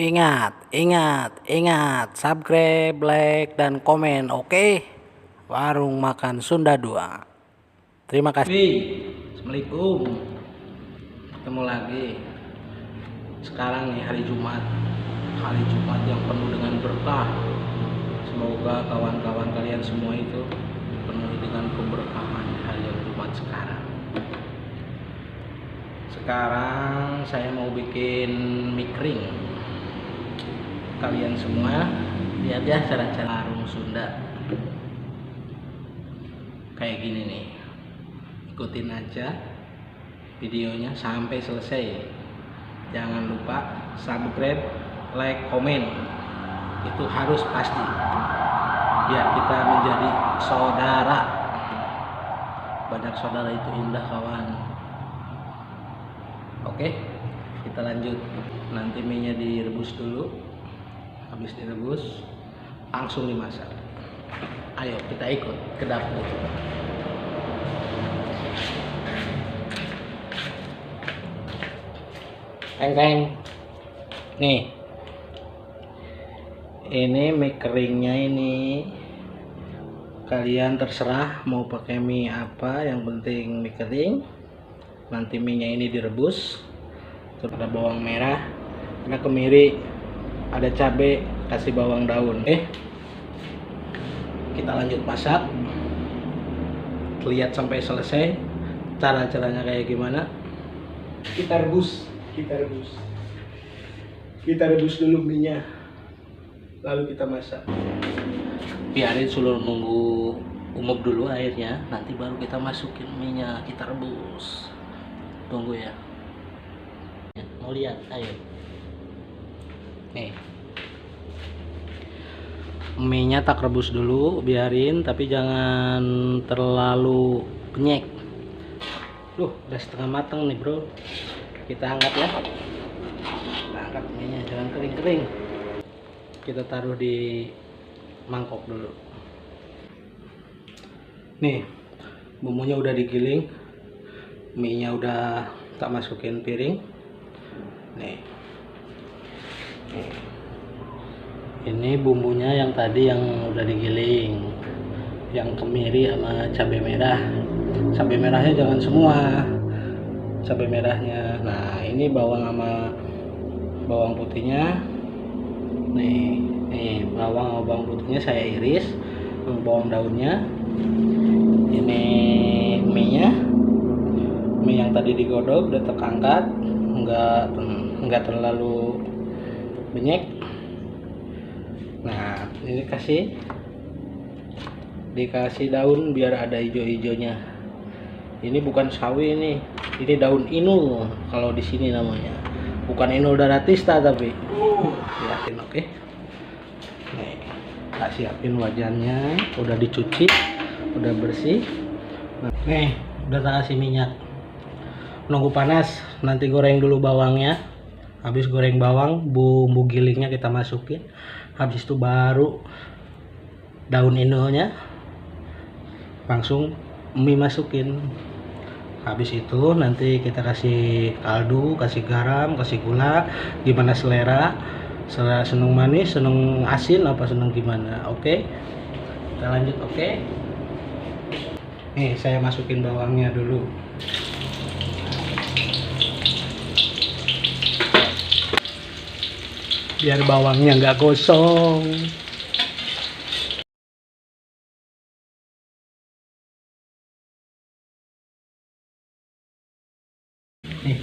Ingat, ingat, ingat, subscribe, like, dan komen, oke? Warung Makan Sunda 2. Terima kasih. Assalamualaikum. Ketemu lagi. Sekarang nih hari Jumat. Hari Jumat yang penuh dengan berkah. Semoga kawan-kawan kalian semua itu dipenuhi dengan keberkahan hari Jumat sekarang. Sekarang saya mau bikin mie kering. Kalian semua lihat ya cara-cara warung Sunda kayak gini nih. Ikutin aja videonya sampai selesai. Jangan lupa subscribe, like, komen. Itu harus pasti biar kita menjadi saudara. Banyak saudara itu indah, kawan. Oke, kita lanjut. Nanti mie nya direbus dulu. Habis direbus langsung dimasak. Ayo kita ikut ke dapur. Keng. Nih, ini mie keringnya ini. Kalian terserah mau pakai mie apa, yang penting mie kering. Nanti mie nya ini direbus. Terus ada bawang merah, ada kemiri, ada cabai, kasih bawang daun. Kita lanjut masak. Lihat sampai selesai. Cara-caranya kayak gimana? Kita rebus dulu minyak, lalu kita masak. Biarin seluruh nunggu umub dulu airnya, nanti baru kita masukin minyak, kita rebus. Tunggu ya. Mau lihat? Ayo. Nih, mie-nya tak rebus dulu, biarin, tapi jangan terlalu penyek. Udah setengah matang nih bro. Kita angkat ya. Kita angkat mie-nya, jangan kering-kering. Kita taruh di mangkok dulu. Nih, bumbunya udah digiling, mie-nya udah tak masukin piring. Nih. Ini bumbunya yang tadi yang udah digiling, yang kemiri sama cabai merah. Cabai merahnya jangan semua, cabai merahnya. Nah, ini bawang sama bawang putihnya. Nih bawang sama bawang putihnya saya iris, bawang daunnya. Ini mie-nya, mie yang tadi digodok udah terangkat, nggak terlalu banyak. Nah, ini dikasih daun biar ada hijau-hijaunya. Ini bukan sawi, ini daun inul kalau di sini namanya. Bukan Inul Daratista tapi. Lihatin, oke. Nih, kita siapin wajannya, udah dicuci, udah bersih. Nah, nih, udah tak kasih minyak. Nunggu panas, nanti goreng dulu bawangnya. Habis goreng bawang, bumbu gilingnya kita masukin. Habis itu baru daun inulnya, langsung mie masukin. Habis itu nanti kita kasih kaldu, kasih garam, kasih gula, gimana selera. Seneng manis, seneng asin, apa seneng gimana. Oke, kita lanjut. Oke, nih saya masukin bawangnya dulu. Biar bawangnya nggak gosong. Nih,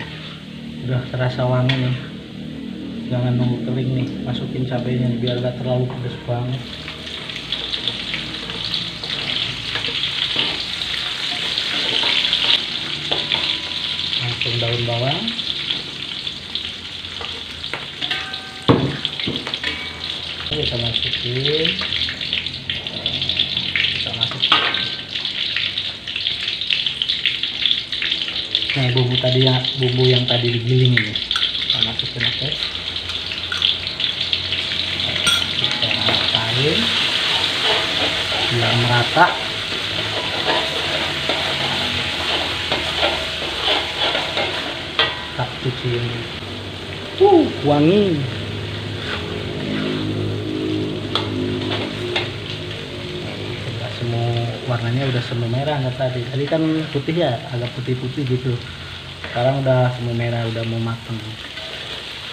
udah terasa wangi nih. Jangan nunggu kering nih, masukin cabenya nih, biar nggak terlalu pedas banget. Langsung daun bawang. Kita masukin. Nih bumbu yang tadi digiling ini kita masukin. Oke, kita ratain biar merata. Tak cuciin. Wangi. warnanya udah semu merah nggak tadi kan putih ya, agak putih-putih gitu. Sekarang udah semu merah, udah mau mateng.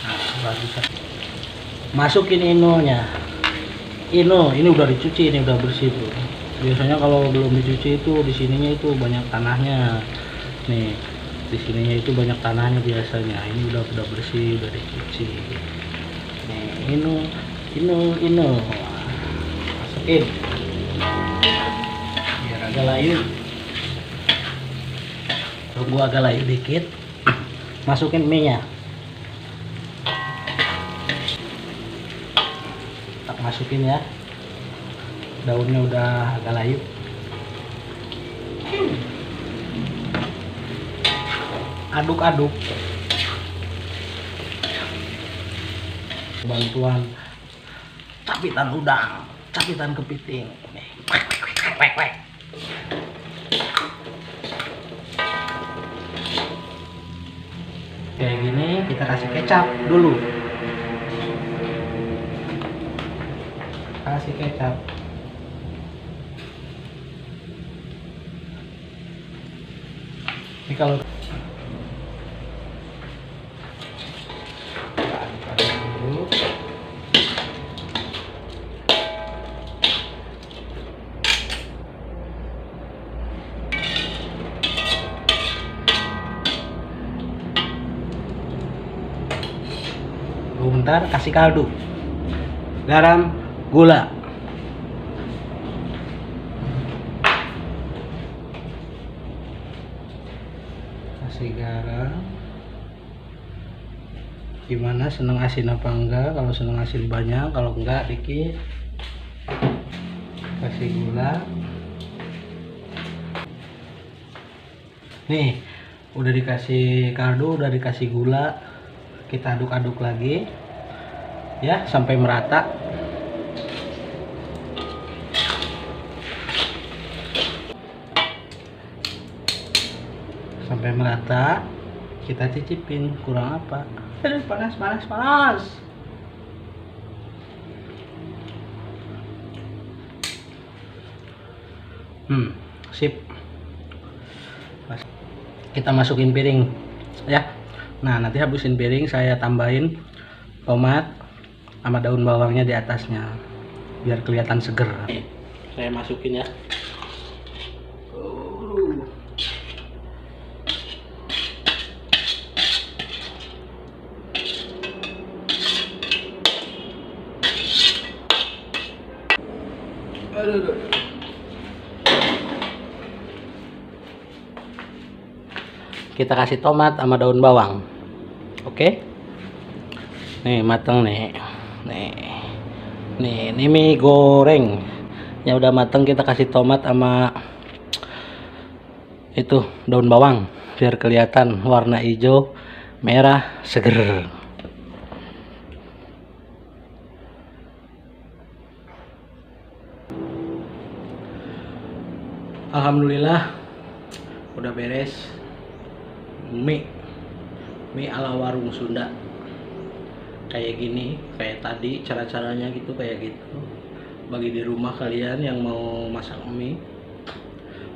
Nah, bagus. Masukin inonya. Ini udah dicuci, ini udah bersih tuh. Biasanya kalau belum dicuci itu di sininya itu banyak tanahnya. Nih, di sininya itu banyak tanahnya biasanya. Ini udah bersih, udah dicuci. Nih, ino. Masukin. Biar agak layu. Tunggu agak layu dikit. Masukin mie-nya. Tak masukin ya. Daunnya udah agak layu. Aduk-aduk. Bantuan capitan udang, capitan kepiting. Wek. Kayak gini kita kasih kecap dulu. Kasih kecap. Ini kalau dulu. Bentar, kasih kaldu, garam, gula. Kasih garam. Gimana, seneng asin apa enggak? Kalau seneng asin banyak, kalau enggak dikit. Kasih gula. Nih, udah dikasih kaldu, udah dikasih gula. Kita aduk-aduk lagi ya sampai merata. Sampai merata, kita cicipin kurang apa. Aduh, panas. Sip. Kita masukin piring ya. Nah, nanti habisin piring saya tambahin tomat sama daun bawangnya di atasnya biar kelihatan seger. Saya masukin ya. Kita kasih tomat sama daun bawang. Oke. Nih, mateng nih. Nih, ini mie goreng. Ya udah mateng, kita kasih tomat sama itu daun bawang biar kelihatan warna hijau, merah, seger. Alhamdulillah udah beres mie ala warung Sunda kayak gini, kayak tadi cara-caranya gitu, kayak gitu. Bagi di rumah kalian yang mau masak mie,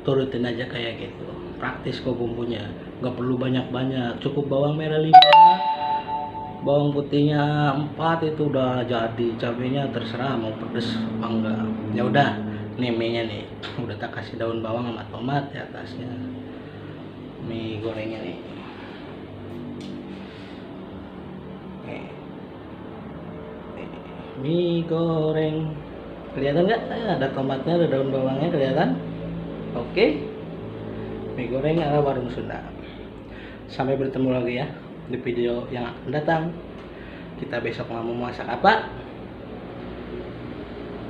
turutin aja kayak gitu. Praktis kok bumbunya, nggak perlu banyak-banyak, cukup bawang merah 5, bawang putihnya 4, itu udah jadi. Cabenya terserah mau pedes apa enggak. Ya udah, nih mie nya nih udah tak kasih daun bawang sama tomat di atasnya. Mie gorengnya nih. Mie goreng, kelihatan nggak? Ada tomatnya, ada daun bawangnya, kelihatan? Oke. Mie goreng ala warung Sunda. Sampai bertemu lagi ya di video yang akan datang. Kita besok mau masak apa?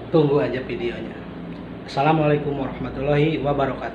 Tunggu aja videonya. Assalamualaikum warahmatullahi wabarakatuh.